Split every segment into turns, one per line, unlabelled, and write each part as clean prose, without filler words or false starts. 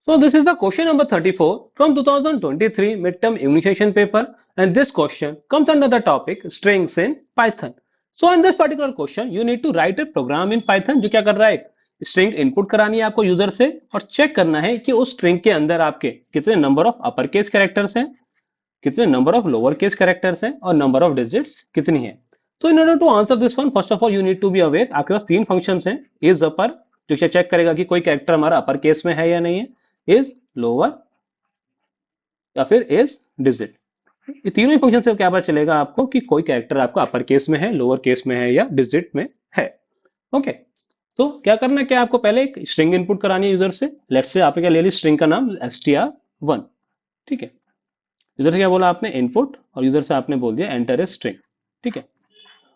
So this is the question number 34 from 2023 midterm immunization paper, and this question comes under the topic strings in Python. So in this particular question you need to write a program in Python जो क्या कर रहा है, string input करानी है आपको user से और चेक करना है कि उस स्ट्रिंग के अंदर आपके कितने number of upper case characters हैं, कितने number of lower case characters हैं और नंबर ऑफ डिजिट्स कितनी है। तो in order to answer this one first of all you need to be aware, आपके पास तीन फंक्शंस हैं, इज अपर जो चेक करेगा कि कोई कैरेक्टर हमारा अपर केस में है या नहीं है, इज लोअर या फिर इज डिजिट। ये तीनों ही फंक्शन से क्या पता चलेगा आपको कि कोई कैरेक्टर आपका अपर केस में है, लोअर केस में है या डिजिट में है। ओके, तो क्या करना है, क्या आपको पहले एक स्ट्रिंग इनपुट करानी है यूजर से। लेट्स से आपने क्या ले ली स्ट्रिंग का नाम str1, ठीक है। यूजर से क्या बोला आपने इनपुट और यूजर से आपने बोल दिया एंटर ए स्ट्रिंग, ठीक है।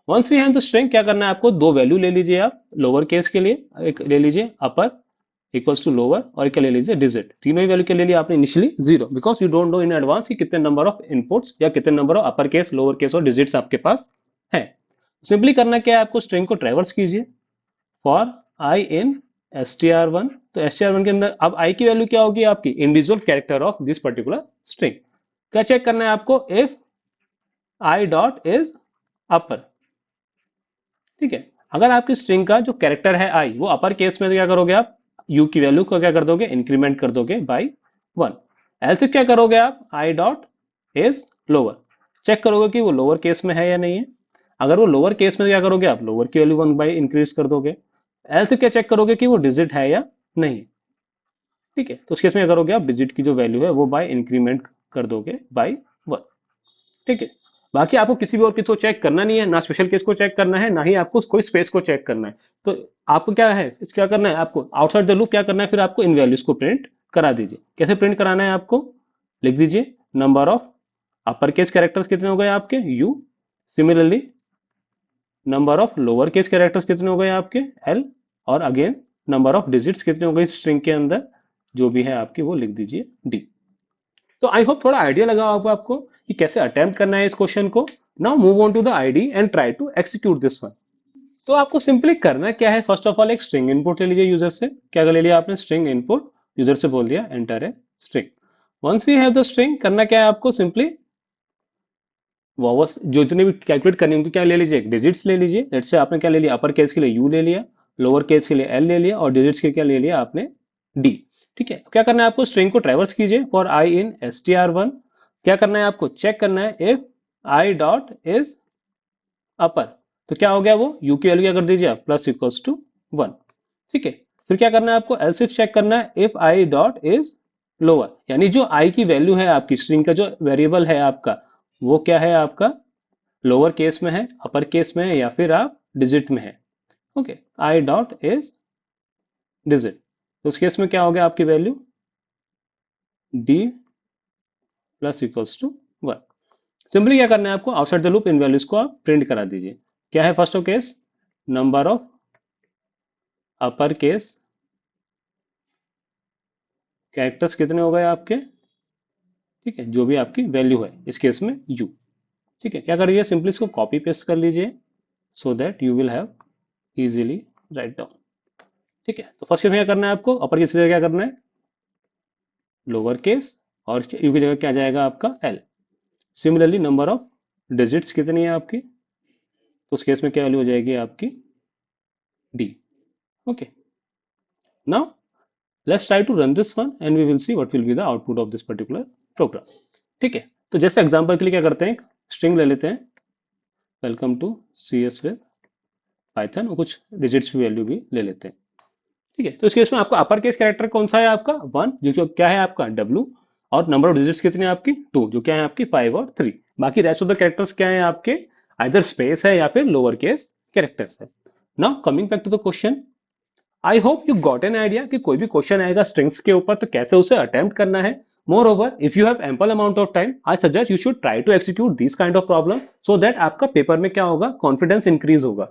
Once we have the string क्या करना है आपको, दो वैल्यू ले लीजिए आप लोअर केस के लिए, एक ले लीजिए अपर इक्वल्स टू लोअर और क्या ले लीजिए डिजिट। तीनों ही वैल्यू के ले लिया आपने initially zero, because you don't know in advance कि कितने नंबर ऑफ इनपुट्स या कितने number of upper case lower case और डिजिट्स आपके पास है। सिंपली करना क्या है आपको, स्ट्रिंग को ट्रैवर्स कीजिए फॉर आई इन str1। तो str1 के अंदर अब i की वैल्यू क्या होगी आपकी, individual character of this particular string. क्या चेक करना है आपको, if i dot is upper, ठीक है। अगर आपकी स्ट्रिंग का जो कैरेक्टर है i वो अपर केस में, तो क्या करोगे आप, u की वैल्यू को क्या कर दोगे, इंक्रीमेंट कर दोगे बाई 1। एल्स क्या करोगे आप, i dot is lower, check करोगे कि वो लोअर केस में है या नहीं है। अगर वो लोअर केस में, क्या करोगे आप, लोअर की वैल्यू 1 बाई इंक्रीज कर दोगे। एल्स क्या चेक करोगे कि वो डिजिट है या नहीं, ठीक है। तो उस केस में क्या करोगे आप, डिजिट की जो वैल्यू है वो बाय इंक्रीमेंट कर दोगे बाई 1, ठीक है। बाकी आपको किसी भी और केस को चेक करना नहीं है, ना स्पेशल केस को चेक करना है, ना ही आपको कोई स्पेस को चेक करना है। तो आपको क्या है, क्या करना है आपको, आउटसाइड द लूप क्या करना है, फिर आपको इन वैल्यूज को प्रिंट करा दीजिए। कैसे प्रिंट कराना है आपको, लिख दीजिए number of upper case characters कितने हो गए आपके u, similarly number of lower case characters कितने हो गए आपके l, और अगेन नंबर ऑफ डिजिट्स कितने हो गए स्ट्रिंग के अंदर जो भी है आपकी वो लिख दीजिए d। तो आई होप थोड़ा आइडिया लगा होगा आपको कि कैसे अटेम्प्ट करना है इस क्वेश्चन को। Now move on to the ID and try to execute this one. तो आपको सिंपली करना क्या है, फर्स्ट ऑफ ऑल एक स्ट्रिंग इनपुट ले लीजिए यूजर से। क्या ले लिया आपने, स्ट्रिंग इनपुट, यूजर से बोल दिया enter a string. Once we have the string, करना क्या है आपको, सिंपली वापस जो इतने भी कैलकुलेट करनी है उनकी क्या ले लीजिए, डिजिट्स ले लीजिए। लेट्स से आपने क्या ले लिया, अपर केस के लिए u ले लिया, लोअर केस के लिए l ले लिया और डिजिट्स के क्या ले लिया आपने d, ठीक है। क्या करना है आपको, स्ट्रिंग को ट्रैवर्स कीजिए फॉर i इन str1। क्या करना है आपको, चेक करना है if i dot is upper, तो क्या हो गया वो u की वैल्यू क्या कर दीजिए आप, प्लस इक्वल्स टू 1, ठीक है। फिर क्या करना है आपको, एल्स इफ चेक करना है if i dot is lower, यानी जो i की वैल्यू है आपकी स्ट्रिंग का जो वेरिएबल है आपका वो क्या है आपका, लोअर केस में है, अपर केस में है या फिर आप डिजिट में है। Okay, i dot is digit, तो उस केस में क्या हो गया आपकी value d plus equals to 1। Simply क्या करना है आपको, आउटसाइड द लूप इन वैल्यूज को आप प्रिंट करा दीजिए। क्या है first of case, number of upper case characters कितने हो गए आपके, ठीक है, जो भी आपकी वैल्यू है इस केस में u, ठीक है। क्या करिए, सिंपली इसको कॉपी पेस्ट कर लीजिए so that you will have easily write down, ठीक है। तो फर्स्ट केस में क्या करना है आपको, अपर केस की जगह क्या करना है लोअर केस और यू की जगह क्या जाएगा आपका l। Similarly number of digits कितनी है आपकी, तो उस केस में क्या वैल्यू हो जाएगी आपकी d। Okay, now let's try to run this one and we will see what will be the output of this particular program, ठीक है। तो जैसे एग्जांपल के लिए क्या करते हैं, स्ट्रिंग ले लेते हैं, welcome to CS with python, और कुछ डिजिट्स की वैल्यू भी ले लेते हैं, ठीक है। तो इस केस में आपका अपर केस कैरेक्टर कौन सा है आपका 1, जो क्या है आपका w, और नंबर ऑफ डिजिट्स कितने हैं आपकी 2, जो क्या है आपकी 5 और 3। बाकी रेस्ट ऑफ द कैरेक्टर्स क्या है आपके, आइदर स्पेस है या फिर लोअर केस कैरेक्टर्स है। Now coming back to the question, I hope you got an idea कि कोई भी क्वेश्चन आएगा स्ट्रिंग्स के ऊपर तो कैसे उसे अटेम्प्ट करना है। Moreover, if you have ample amount of time, I suggest you should try to execute these kind of problem so that आपका पेपर में क्या होगा, कॉन्फिडेंस इंक्रीज होगा।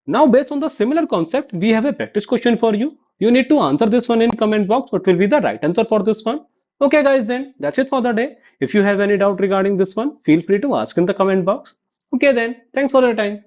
Now, based on the similar concept, we have a practice question for you. You need to answer this one in comment box. What will be the right answer for this one? Okay, guys, then that's it for the day. If you have any doubt regarding this one, feel free to ask in the comment box. Okay, then thanks for your time.